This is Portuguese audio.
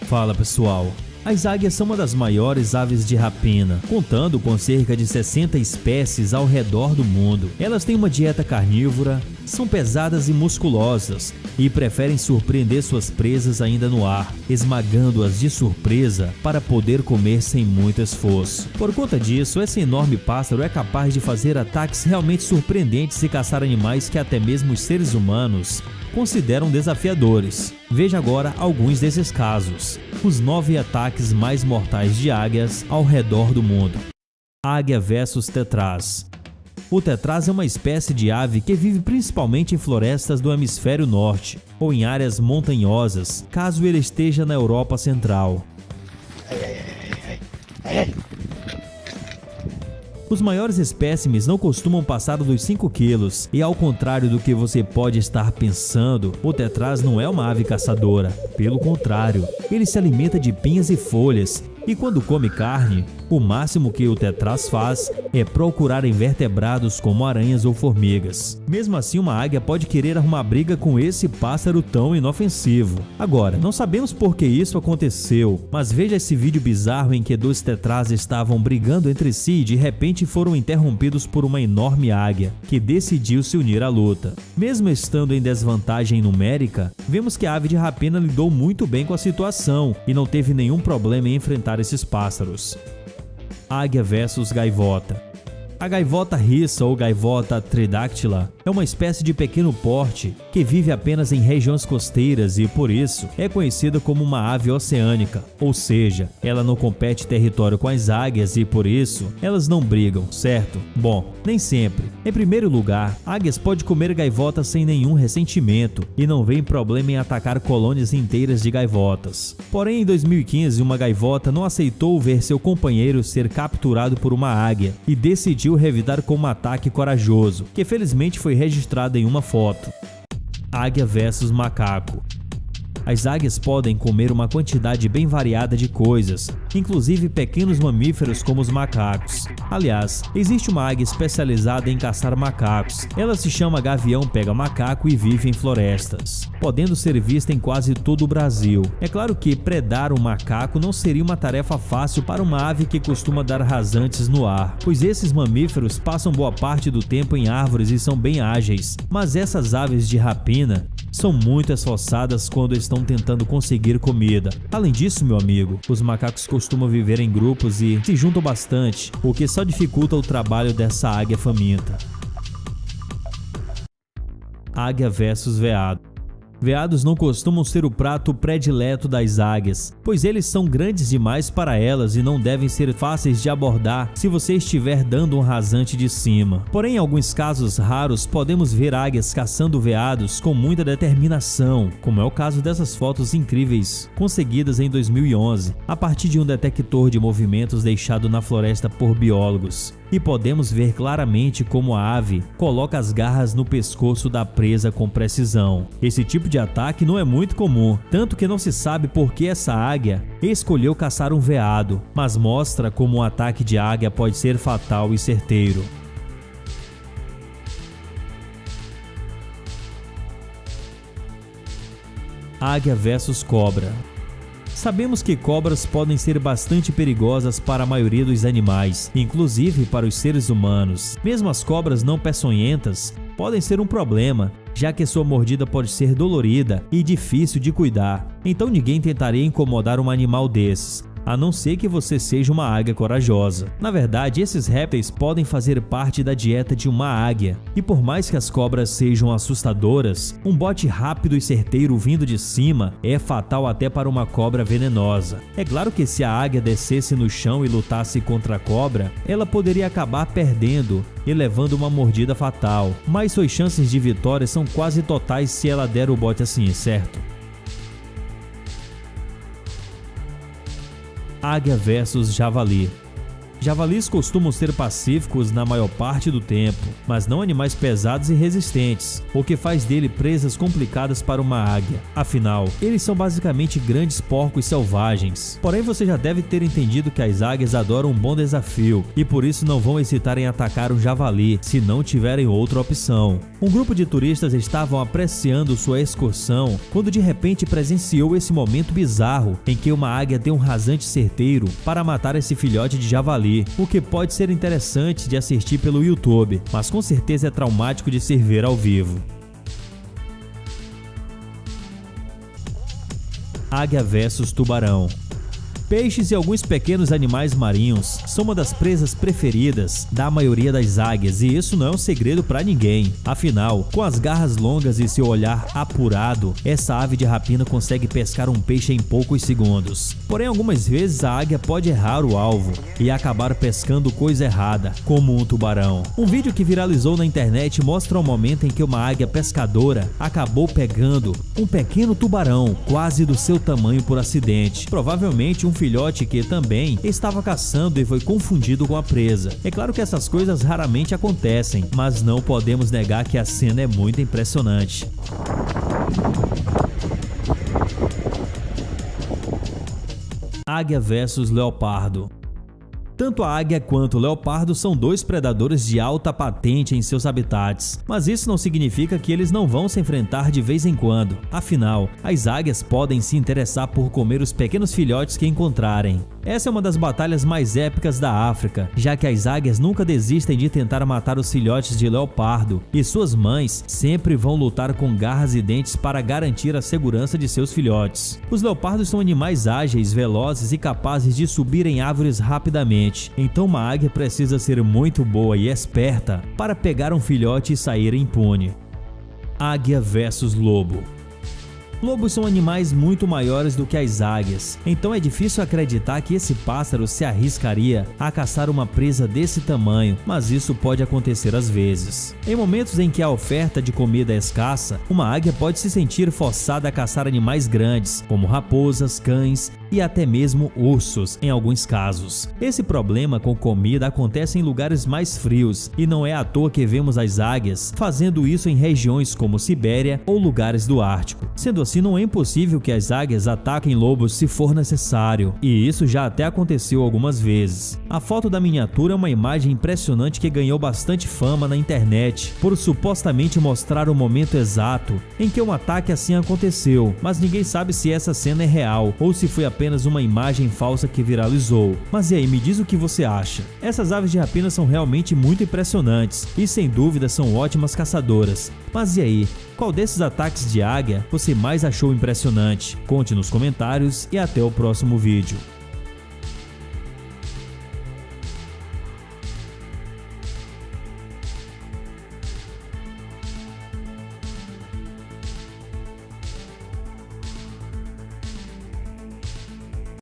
Fala pessoal, as águias são uma das maiores aves de rapina, contando com cerca de 60 espécies ao redor do mundo. Elas têm uma dieta carnívora, são pesadas e musculosas e preferem surpreender suas presas ainda no ar, esmagando-as de surpresa para poder comer sem muito esforço. Por conta disso, esse enorme pássaro é capaz de fazer ataques realmente surpreendentes e caçar animais que até mesmo os seres humanos consideram desafiadores. Veja agora alguns desses casos. Os 9 ataques mais mortais de águias ao redor do mundo. Águia versus tetraz. O tetraz é uma espécie de ave que vive principalmente em florestas do hemisfério norte ou em áreas montanhosas, caso ele esteja na Europa Central. Os maiores espécimes não costumam passar dos 5 quilos e, ao contrário do que você pode estar pensando, o tetraz não é uma ave caçadora. Pelo contrário, ele se alimenta de pinhas e folhas e, quando come carne, o máximo que o tetraz faz é procurar invertebrados como aranhas ou formigas. Mesmo assim, uma águia pode querer arrumar briga com esse pássaro tão inofensivo. Agora, não sabemos por que isso aconteceu, mas veja esse vídeo bizarro em que 2 tetraz estavam brigando entre si e de repente foram interrompidos por uma enorme águia, que decidiu se unir à luta. Mesmo estando em desvantagem numérica, vemos que a ave de rapina lidou muito bem com a situação e não teve nenhum problema em enfrentar esses pássaros. Águia versus gaivota. A gaivota rissa ou gaivota tridáctila é uma espécie de pequeno porte que vive apenas em regiões costeiras e, por isso, é conhecida como uma ave oceânica, ou seja, ela não compete território com as águias e, por isso, elas não brigam, certo? Bom, nem sempre. Em primeiro lugar, águias podem comer gaivotas sem nenhum ressentimento e não vem problema em atacar colônias inteiras de gaivotas. Porém, em 2015, uma gaivota não aceitou ver seu companheiro ser capturado por uma águia e decidiu revidar com um ataque corajoso, que felizmente foi registrado em uma foto. Águia versus macaco. As águias podem comer uma quantidade bem variada de coisas, inclusive pequenos mamíferos como os macacos. Aliás, existe uma águia especializada em caçar macacos. Ela se chama gavião pega-macaco e vive em florestas, podendo ser vista em quase todo o Brasil. É claro que predar um macaco não seria uma tarefa fácil para uma ave que costuma dar rasantes no ar, pois esses mamíferos passam boa parte do tempo em árvores e são bem ágeis. Mas essas aves de rapina são muito esforçadas quando estão tentando conseguir comida. Além disso, meu amigo, os macacos costumam viver em grupos e se juntam bastante, o que só dificulta o trabalho dessa águia faminta. Águia versus veado. Veados não costumam ser o prato predileto das águias, pois eles são grandes demais para elas e não devem ser fáceis de abordar se você estiver dando um rasante de cima. Porém, em alguns casos raros, podemos ver águias caçando veados com muita determinação, como é o caso dessas fotos incríveis conseguidas em 2011, a partir de um detector de movimentos deixado na floresta por biólogos. E podemos ver claramente como a ave coloca as garras no pescoço da presa com precisão. Esse tipo de ataque não é muito comum, tanto que não se sabe por que essa águia escolheu caçar um veado, mas mostra como um ataque de águia pode ser fatal e certeiro. Águia versus cobra. Sabemos que cobras podem ser bastante perigosas para a maioria dos animais, inclusive para os seres humanos. Mesmo as cobras não peçonhentas podem ser um problema, já que sua mordida pode ser dolorida e difícil de cuidar. Então ninguém tentaria incomodar um animal desses, a não ser que você seja uma águia corajosa. Na verdade, esses répteis podem fazer parte da dieta de uma águia, e por mais que as cobras sejam assustadoras, um bote rápido e certeiro vindo de cima é fatal até para uma cobra venenosa. É claro que se a águia descesse no chão e lutasse contra a cobra, ela poderia acabar perdendo e levando uma mordida fatal, mas suas chances de vitória são quase totais se ela der o bote assim, certo? Águia versus javali. Javalis costumam ser pacíficos na maior parte do tempo, mas não animais pesados e resistentes, o que faz dele presas complicadas para uma águia. Afinal, eles são basicamente grandes porcos selvagens. Porém, você já deve ter entendido que as águias adoram um bom desafio e por isso não vão hesitar em atacar um javali se não tiverem outra opção. Um grupo de turistas estavam apreciando sua excursão quando de repente presenciou esse momento bizarro em que uma águia deu um rasante certeiro para matar esse filhote de javali, o que pode ser interessante de assistir pelo YouTube, mas com certeza é traumático de se ver ao vivo. Águia versus tubarão. Peixes e alguns pequenos animais marinhos são uma das presas preferidas da maioria das águias e isso não é um segredo para ninguém. Afinal, com as garras longas e seu olhar apurado, essa ave de rapina consegue pescar um peixe em poucos segundos. Porém, algumas vezes a águia pode errar o alvo e acabar pescando coisa errada, como um tubarão. Um vídeo que viralizou na internet mostra o momento em que uma águia pescadora acabou pegando um pequeno tubarão, quase do seu tamanho por acidente. Provavelmente um filhote que também estava caçando e foi confundido com a presa. É claro que essas coisas raramente acontecem, mas não podemos negar que a cena é muito impressionante. Águia versus leopardo. Tanto a águia quanto o leopardo são dois predadores de alta patente em seus habitats, mas isso não significa que eles não vão se enfrentar de vez em quando. Afinal, as águias podem se interessar por comer os pequenos filhotes que encontrarem. Essa é uma das batalhas mais épicas da África, já que as águias nunca desistem de tentar matar os filhotes de leopardo, e suas mães sempre vão lutar com garras e dentes para garantir a segurança de seus filhotes. Os leopardos são animais ágeis, velozes e capazes de subir em árvores rapidamente, então uma águia precisa ser muito boa e esperta para pegar um filhote e sair impune. Águia versus lobo. Lobos são animais muito maiores do que as águias, então é difícil acreditar que esse pássaro se arriscaria a caçar uma presa desse tamanho, mas isso pode acontecer às vezes. Em momentos em que a oferta de comida é escassa, uma águia pode se sentir forçada a caçar animais grandes, como raposas, cães e até mesmo ursos em alguns casos. Esse problema com comida acontece em lugares mais frios e não é à toa que vemos as águias fazendo isso em regiões como Sibéria ou lugares do Ártico. Sendo assim, não é impossível que as águias ataquem lobos se for necessário, e isso já até aconteceu algumas vezes. A foto da miniatura é uma imagem impressionante que ganhou bastante fama na internet por supostamente mostrar o momento exato em que um ataque assim aconteceu, mas ninguém sabe se essa cena é real ou se foi apenas uma imagem falsa que viralizou. Mas e aí, me diz o que você acha? Essas aves de rapina são realmente muito impressionantes e sem dúvida são ótimas caçadoras. Mas e aí, qual desses ataques de águia você mais achou impressionante? Conte nos comentários e até o próximo vídeo.